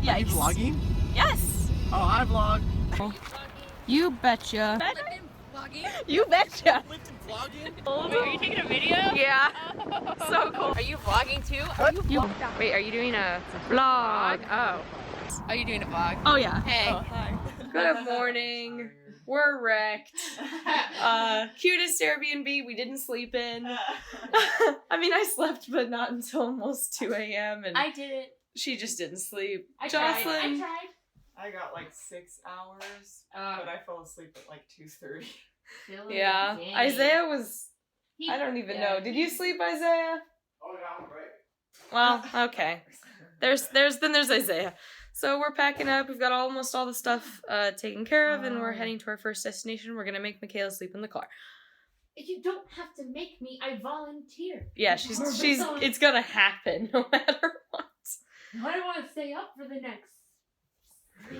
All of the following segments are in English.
Yikes. Are you vlogging? Yes. Oh, I vlog. You betcha. Vlogging? You betcha. Vlogging? Wait, are you taking a video? Yeah. Oh. So cool. Are you vlogging too? Wait, are you doing a vlog? Oh. Are you doing a vlog? Oh yeah. Hey. Hi. Good morning. We're wrecked. Cutest Airbnb we didn't sleep in. I mean, I slept, but not until almost 2 a.m. and I did it. she just didn't sleep. I Jocelyn. tried. I got like 6 hours, but I fell asleep at like 2:30. Yeah. Isaiah was. I don't even know. Did you sleep, Isaiah? Oh, yeah, I'm great. Well, okay. There's Isaiah. So we're packing up. We've got almost all the stuff taken care of, and we're heading to our first destination. We're gonna make Michaela sleep in the car. You don't have to make me. I volunteer. Yeah, she's. It's gonna happen no matter what. I want to stay up for the next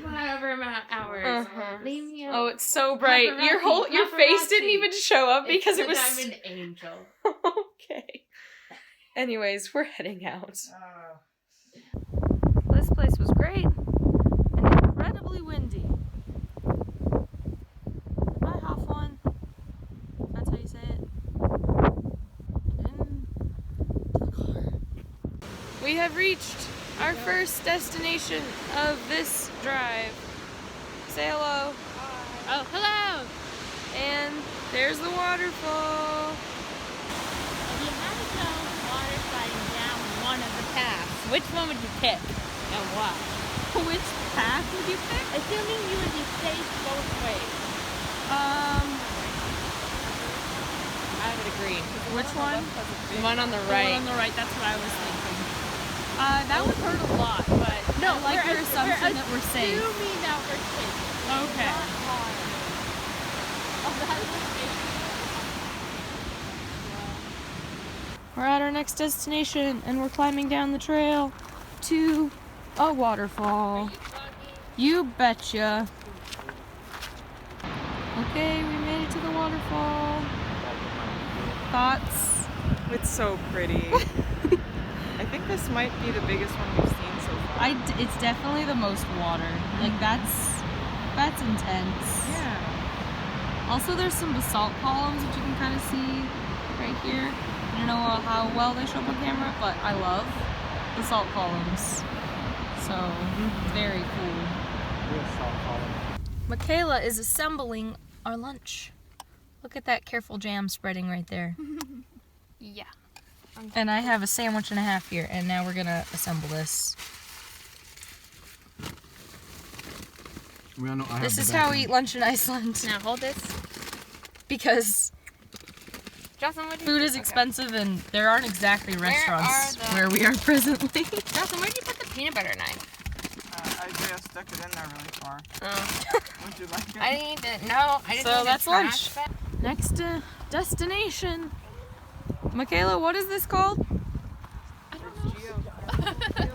whatever amount of hours. Leave me Oh, it's so bright. Your face didn't even show up because it was. I'm an angel. Okay. Anyways, we're heading out. This place was great and incredibly windy. Hi, Hoffman. That's how you say it. Into the car. We have reached our first destination of this drive. Say hello. Oh, hello. And there's the waterfall. If you had to go water sliding down one of the paths, which one would you pick and why? Which path would you pick? Assuming you would be safe both ways. I would agree. Which one? The one on the The right. one on the right, that's what I was thinking. That would hurt a lot, but No, I like your assumption that we're safe. Assuming that we're safe. Okay. Not hard. Oh, that is We're at our next destination, and we're climbing down the trail to a waterfall. You betcha. Okay, we made it to the waterfall. Thoughts? It's so pretty. I think this might be the biggest one we've seen so far. It's definitely the most water. Like that's intense. Yeah. Also, there's some basalt columns that you can kind of see right here. I don't know how well they show up on camera, but I love basalt columns. So, very cool. Michaela is assembling our lunch. Look at that careful jam spreading right there. Yeah. And I have a sandwich and a half here, and now we're gonna assemble this. This is how we eat lunch in Iceland. Now hold this. Because Jocelyn, what do you food is Okay. expensive and there aren't exactly restaurants are the- where we are presently. Jocelyn, where did you put the peanut butter knife? Isaiah stuck it in there really far. Oh. Would you like it? I didn't need to. No, I didn't So need that's to trash lunch. that. Next destination. Michaela, what is this called? I don't know.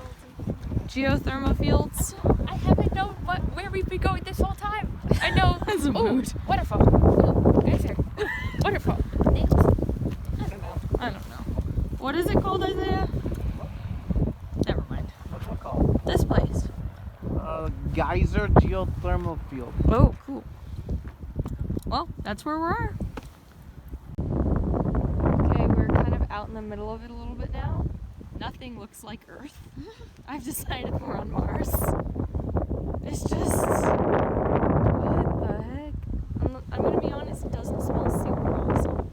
Geothermal fields? I haven't known where we've been going this whole time. I know. That's a Ooh, mood. waterfall. Ooh, there's her. Ooh, waterfall. Names? I don't know. I don't know. What is it called, Isaiah? Never mind. What's it called? This place. Geyser Geothermal Field. Oh, cool. Well, that's where we are. Okay, we're kind of out in the middle of it a little bit now. Nothing looks like Earth. I've decided we're on Mars. It's just... What the heck? I'm gonna be honest, it doesn't smell super awesome.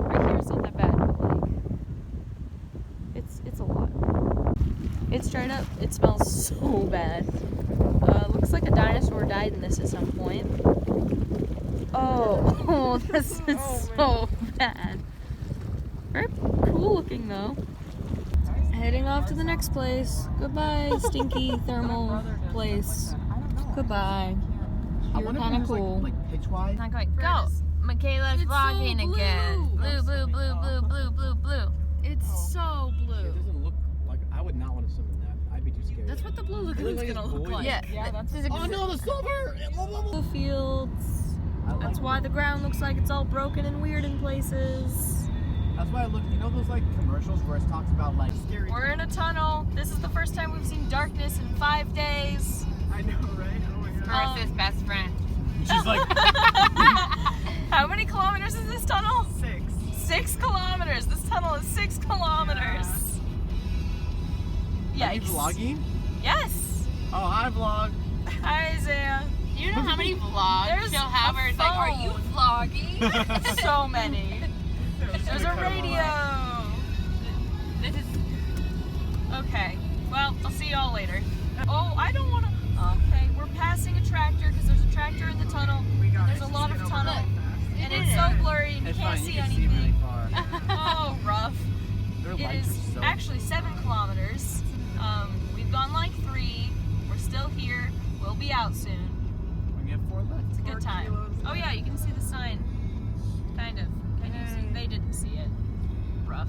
Right here it's not that bad, but like... It's a lot. It's straight up, it smells so bad. Looks like a dinosaur died in this at some point. Oh, this is so bad. Very cool looking though. Heading off to the next place. Goodbye, stinky thermal place. Goodbye. You're kind of cool. Like pitch-wise? Not going. Go. Michaela's It's so vlogging blue. again. Blue, blue, blue, blue, blue, blue, blue. It's so It blue. doesn't look like... I would not want to swim in that. I'd be too scared. That's what the blue lagoon's like gonna it's look blue. like. Yeah. that's... Oh no, the silver! Blue fields. That's why the ground looks like it's all broken and weird in places. That's why I look, you know those like commercials where it talks about like scary. We're in a tunnel. This is the first time we've seen darkness in 5 days. versus best friend. She's like, How many kilometers is this tunnel? 6. 6 kilometers. This tunnel is 6 kilometers. are you Yikes. vlogging? Yes. Oh, I vlog. Hi, Isaiah. Do you know how many vlogs There's she'll have a where it's like, are you phone. vlogging? So many. There's a radio. This is Okay. Well, I'll see y'all later. Oh, I don't want to. Okay, we're passing a tractor because there's a tractor in the tunnel. There's a lot of tunnel, and it's so blurry and you It's can't fine, see you can see really anything. far. Oh, rough. Their It lights is are so actually 7 kilometers. We've gone like 3. We're still here. We'll be out soon. We get 4 left. It's a good time. Oh yeah, you can see the sign. Kind of. Can you see? They didn't see it. Rough.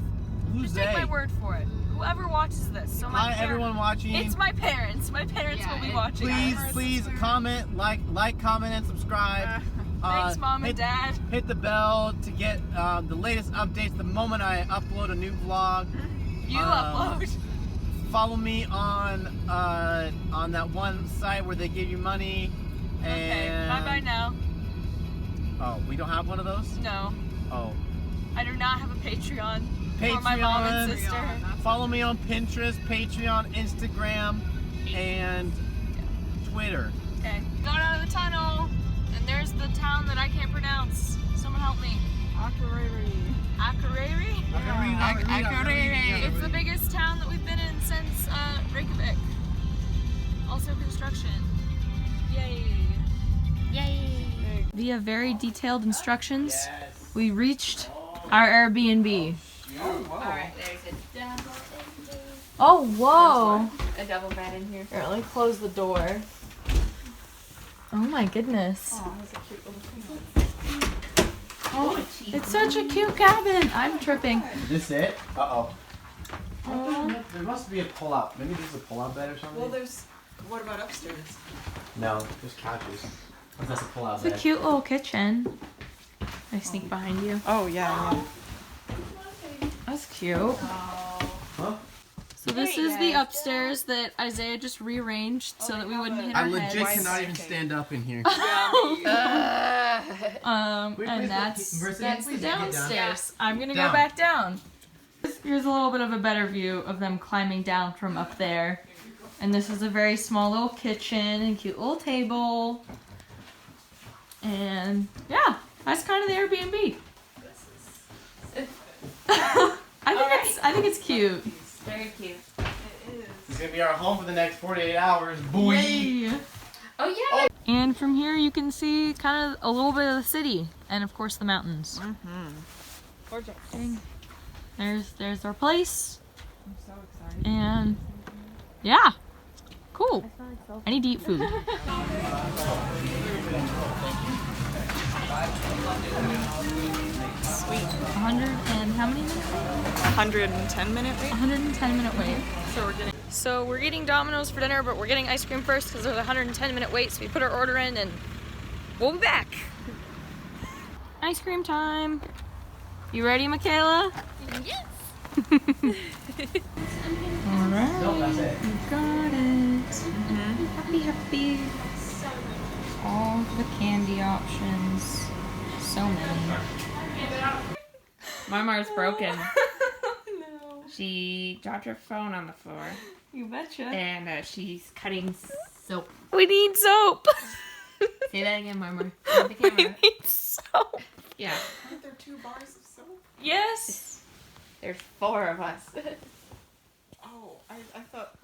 Who's Just they? take my word for it. Whoever watches this. So my Hi everyone watching. It's my parents. My parents will be watching. Please comment, like, comment, and subscribe. Thanks, Mom and hit, Dad. Hit the bell to get the latest updates the moment I upload a new vlog. You upload. Follow me on that one site where they give you money. Okay, And bye bye now. Oh, we don't have one of those? No, Oh. I do not have a Patreon for my mom and Patreon. sister. Follow me on Pinterest, Patreon, Instagram, and Twitter. Okay, got out of the tunnel, and there's the town that I can't pronounce. Someone help me. Akureyri. Akureyri? Akureyri. It's the biggest town that we've been in since Reykjavik. Also construction. Yay. Yay. Via very detailed instructions, we reached our Airbnb. Alright, there's a double bed. Oh, whoa. A double bed in here. Here, let me close the door. Oh my goodness. Oh, that's a cute little thing. Oh, It's such a cute cabin. I'm tripping. Is this it? Uh-oh. There must be a pull-out. Maybe this is a pull-out bed or something? Well, there's. What about upstairs? No, there's couches. That's a pull-out It's a bed. cute little kitchen. I sneak behind you. Oh, yeah. That's cute. Huh? So this is the upstairs that Isaiah just rearranged so that we wouldn't hit our I legit heads. cannot even stand up in here. And that's the downstairs. Yeah. I'm gonna Down. go back down. Here's a little bit of a better view of them climbing down from up there. And this is a very small little kitchen and cute little table. And yeah, that's kind of the Airbnb. I think it's cute. Very cute. This is gonna be our home for the next 48 hours, boy. Yay. Oh, yeah. And from here you can see kind of a little bit of the city and of course the mountains. Gorgeous. There's our place. I'm so excited. And yeah, cool. I need to eat food. Sweet. 100 and how many minutes? 110-minute wait. 110-minute wait. So We're getting Domino's for dinner, but we're getting ice cream first because there's a 110-minute wait. So we put our order in and we'll be back. Ice cream time. You ready, Michaela? Yes. All right. No, that's it. You got it. Happy. All the candy options. So many. Marmar's broken. No. She dropped her phone on the floor. You betcha. And she's cutting soap. We need soap. Say that again, Marmar. Look at the We camera. need soap. Yeah. Aren't there 2 bars of soap? Yes. There's 4 of us. Oh, I thought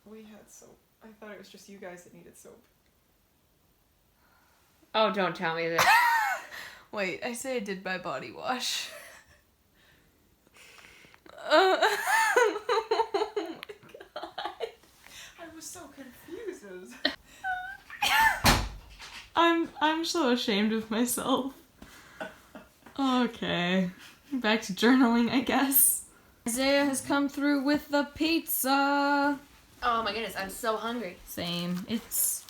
we had soap. I thought it was just you guys that needed soap. Oh, don't tell me this. Wait, I say I did buy body wash. Oh my god. I was so confused. I'm so ashamed of myself. Okay. Back to journaling, I guess. Isaiah has come through with the pizza. Oh my goodness, I'm so hungry. Same. It's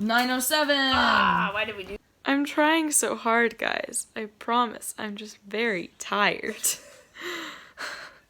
9:07. Ah, why did we do? I'm trying so hard, guys. I promise. I'm just very tired.